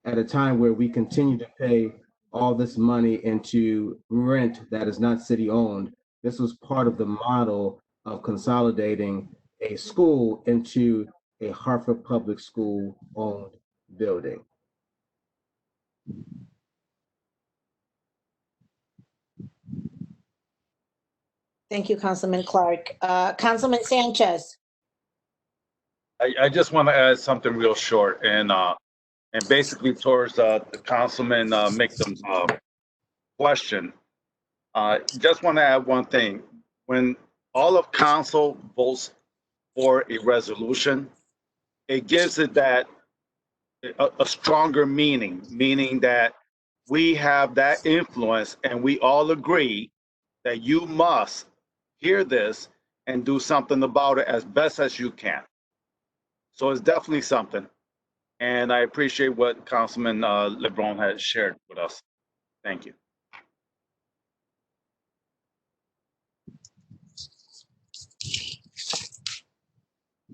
at a time where we continue to pay all this money into rent that is not city-owned. This was part of the model of consolidating a school into a Hartford Public School-owned building. Thank you, Councilman Clark. Councilman Sanchez. I just want to add something real short and basically towards the Councilman Mictum's question. Just want to add one thing. When all of council votes for a resolution, it gives it that a stronger meaning that we have that influence and we all agree that you must hear this and do something about it as best as you can. So it's definitely something. And I appreciate what Councilman LeBron has shared with us. Thank you.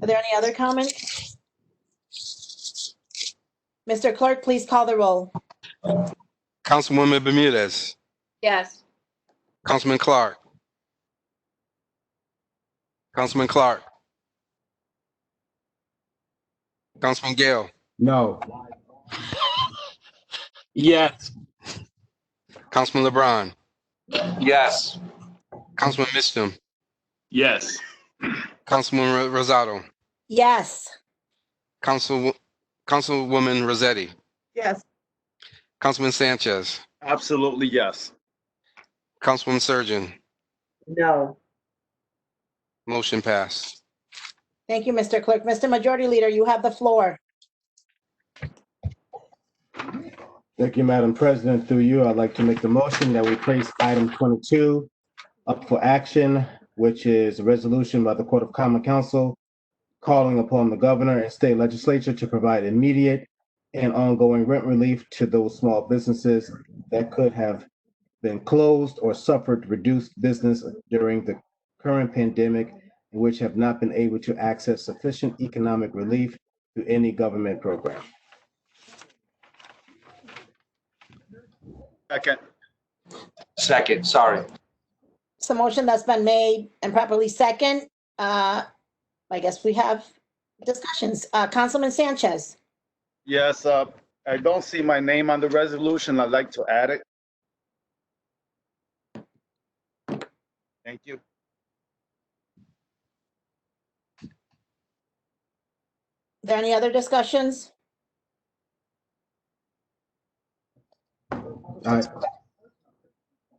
Are there any other comments? Mr. Clerk, please call the roll. Councilwoman Bermudez, Yes. Councilman Clark, Councilman Clark, Councilman Gale, No. Yes. Councilman LeBron, Yes. Councilman Misham, Yes. Councilwoman Rosado, Yes. Councilwoman Rossetti, Yes. Councilman Sanchez, Absolutely, yes. Councilwoman Surgeon, No. Motion passed. Thank you, Mr. Clerk. Mr. Majority Leader, you have the floor. Thank you, Madam President. Through you, I'd like to make the motion that we place item 22 up for action, which is a resolution by the Court of Common Council calling upon the governor and state legislature to provide immediate and ongoing rent relief to those small businesses that could have been closed or suffered reduced business during the current pandemic, and which have not been able to access sufficient economic relief through any government program. Second. Second, sorry. It's a motion that's been made and properly second. I guess we have discussions. Councilman Sanchez. Yes, I don't see my name on the resolution. I'd like to add it. Thank you. Are there any other discussions?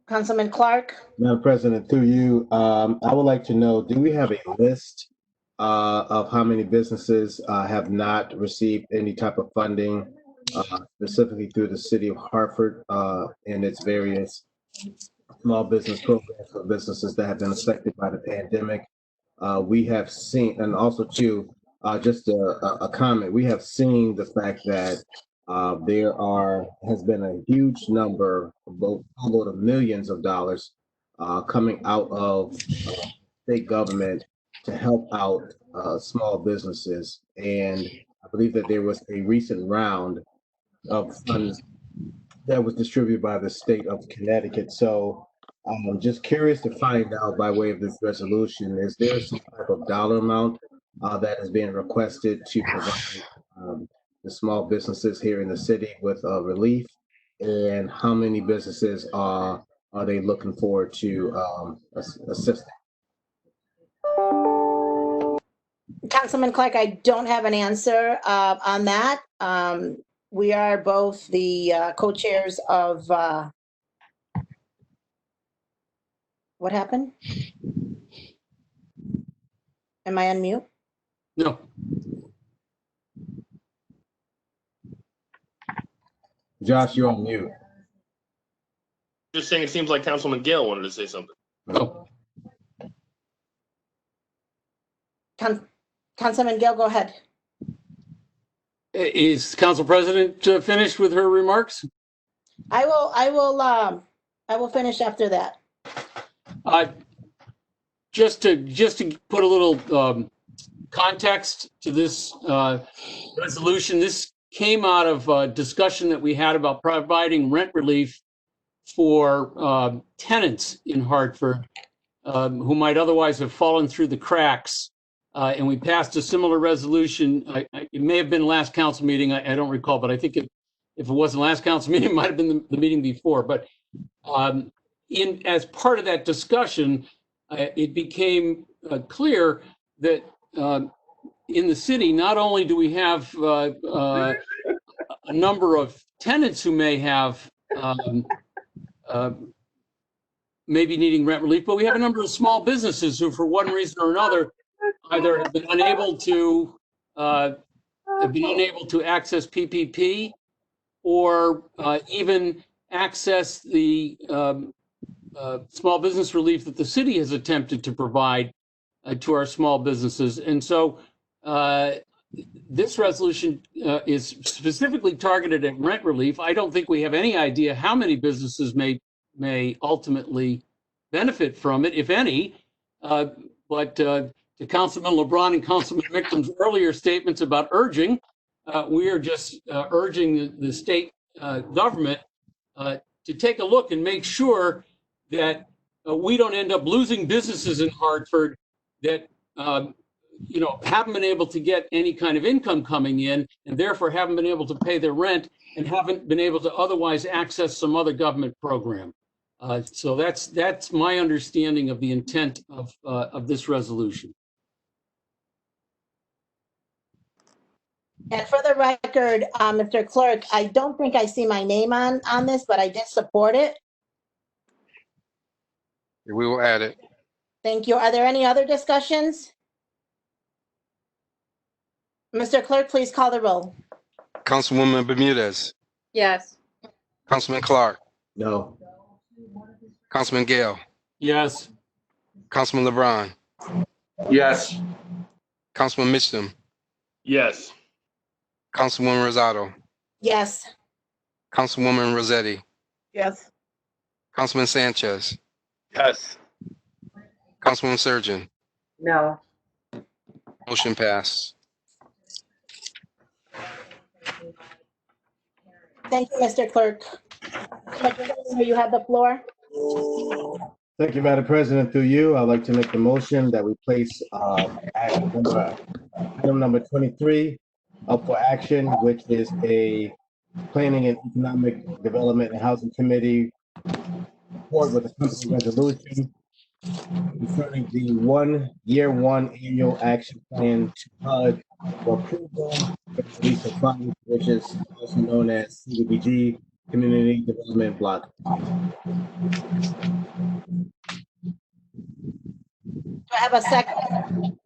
Councilman Clark. Madam President, through you, I would like to know, do we have a list of how many businesses have not received any type of funding, specifically through the city of Hartford and its various small business programs for businesses that have been affected by the pandemic? We have seen, and also too, just a comment, we have seen the fact that there has been a huge number, both a load of millions of dollars coming out of state government to help out small businesses. And I believe that there was a recent round of funds that was distributed by the state of Connecticut. So I'm just curious to find out, by way of this resolution, is there some type of dollar amount that is being requested to provide the small businesses here in the city with relief, and how many businesses are they looking forward to assisting? Councilman Clark, I don't have an answer on that. We are both the co-chairs of, what happened? Am I on mute? No. Josh, you're on mute. Just saying, it seems like Councilman Gale wanted to say something. Oh. Councilman Gill, go ahead. Is Council President finished with her remarks? I will finish after that. Just to put a little context to this resolution, this came out of a discussion that we had about providing rent relief for tenants in Hartford who might otherwise have fallen through the cracks. And we passed a similar resolution. It may have been last council meeting. I don't recall, but I think if it wasn't last council meeting, it might have been the meeting before. But as part of that discussion, it became clear that in the city, not only do we have a number of tenants who may have maybe needing rent relief, but we have a number of small businesses who, for one reason or another, either have been unable to access PPP, or even access the small business relief that the city has attempted to provide to our small businesses. And so this resolution is specifically targeted at rent relief. I don't think we have any idea how many businesses may ultimately benefit from it, if any. But to Councilman LeBron and Councilman Mictum's earlier statements about urging, we are just urging the state government to take a look and make sure that we don't end up losing businesses in Hartford that haven't been able to get any kind of income coming in, and therefore haven't been able to pay their rent and haven't been able to otherwise access some other government program. So that's my understanding of the intent of this resolution. And for the record, Mr. Clerk, I don't think I see my name on this, but I did support it. We will add it. Thank you. Are there any other discussions? Mr. Clerk, please call the roll. Councilwoman Bermudez, Yes. Councilman Clark, No. Councilman Gale, Yes. Councilman LeBron, Yes. Councilman Mitchum, Yes. Councilwoman Rosado, Yes. Councilwoman Rossetti, Yes. Councilman Sanchez, Yes. Councilwoman Surgeon. No. Motion passed. Thank you, Mr. Clerk. Majority Leader, you have the floor. Thank you, Madam President. Through you, I'd like to make the motion that we place item number 23 up for action, which is a Planning and Economic Development and Housing Committee report with a company resolution concerning the year one annual action plan to HUD for approval for the release of funds, which is also known as CDBG, Community Development Block. Do I have a second?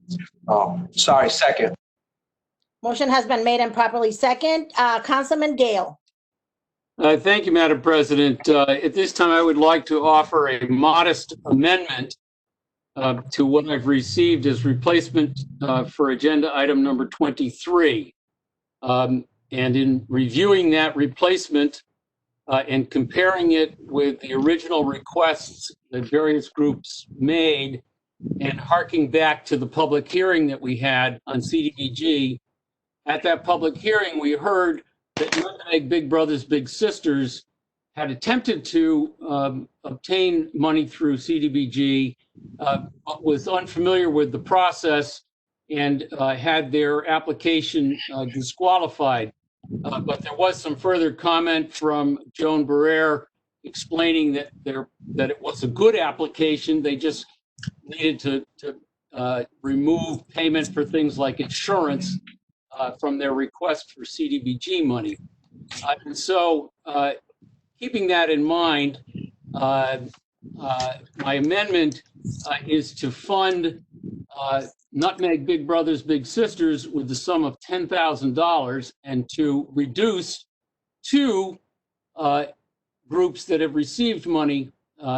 Oh, sorry, second. Motion has been made and properly second. Councilman Gale. Thank you, Madam President. At this time, I would like to offer a modest amendment to what I've received as replacement for agenda item number 23. And in reviewing that replacement and comparing it with the original requests that various groups made and harking back to the public hearing that we had on CDBG, at that public hearing, we heard that Nutmeg Big Brothers Big Sisters had attempted to obtain money through CDBG, but was unfamiliar with the process and had their application disqualified. But there was some further comment from Joan Barrere explaining that it was a good application. They just needed to remove payment for things like insurance from their request for CDBG money. And so keeping that in mind, my amendment is to fund Nutmeg Big Brothers Big Sisters with the sum of $10,000 and to reduce two groups that have received money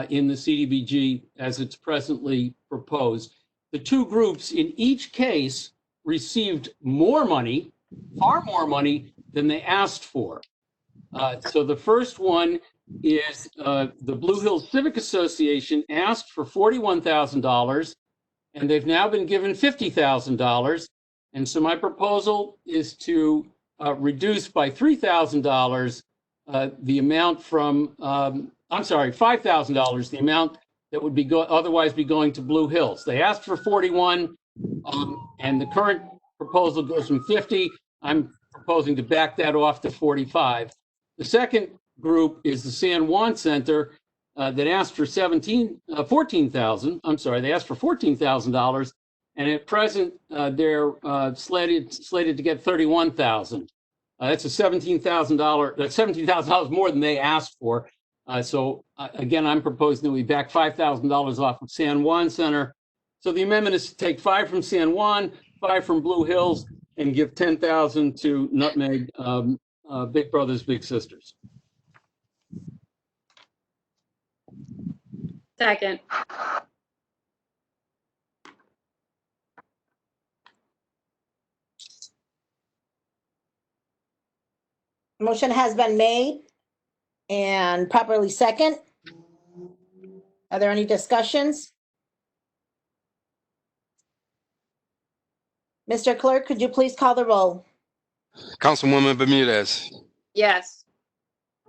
in the CDBG as it's presently proposed. The two groups in each case received more money, far more money than they asked for. So the first one is the Blue Hills Civic Association asked for $41,000 and they've now been given $50,000. And so my proposal is to reduce by $3,000 the amount from, $5,000, the amount that would be otherwise be going to Blue Hills. They asked for 41, and the current proposal goes from 50. I'm proposing to back that off to 45. The second group is the San Juan Center that asked for $14,000. I'm sorry, they asked for $14,000, and at present they're slated to get $31,000. That's a $17,000. That's $17,000 more than they asked for. So again, I'm proposing that we back $5,000 off of San Juan Center. So the amendment is to take 5 from San Juan, 5 from Blue Hills, and give 10,000 to Nutmeg Big Brothers Big Sisters. Second. Motion has been made and properly second. Are there any discussions? Mr. Clerk, could you please call the roll? Councilwoman Bermudez, Yes.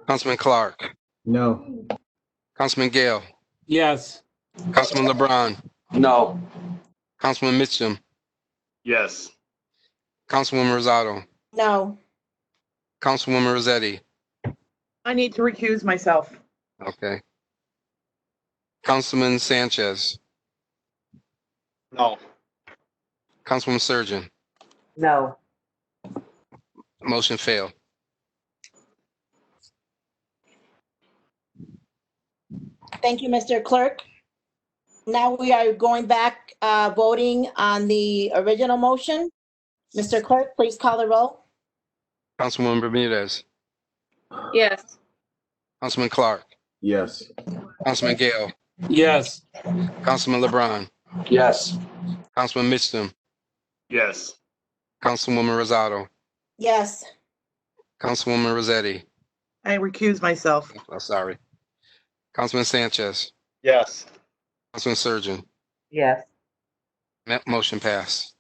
Councilman Clark, No. Councilman Gale, Yes. Councilman LeBron, No. Councilman Mitchum, Yes. Councilwoman Rosado, No. Councilwoman Rossetti. I need to recuse myself. Okay. Councilman Sanchez, No. Councilwoman Surgeon. No. Motion failed. Thank you, Mr. Clerk. now we are going back, voting on the original motion. Mr. Clerk, please call the roll. Councilwoman Bermudez, Yes. Councilman Clark, Yes. Councilman Gale, Yes. Councilman LeBron, Yes. Councilman Mitchum, Yes. Councilwoman Rosado, Yes. Councilwoman Rossetti. I recuse myself. Oh, sorry. Councilman Sanchez, Yes. Councilman Surgeon. Yes. Motion passed.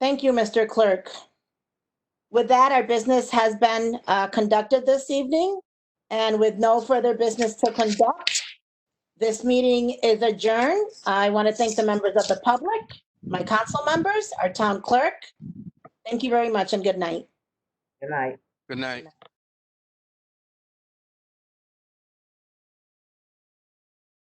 Thank you, Mr. Clerk. With that, our business has been conducted this evening, and with no further business to conduct, this meeting is adjourned. I want to thank the members of the public, my council members, our town clerk. Thank you very much and good night. Good night. Good night.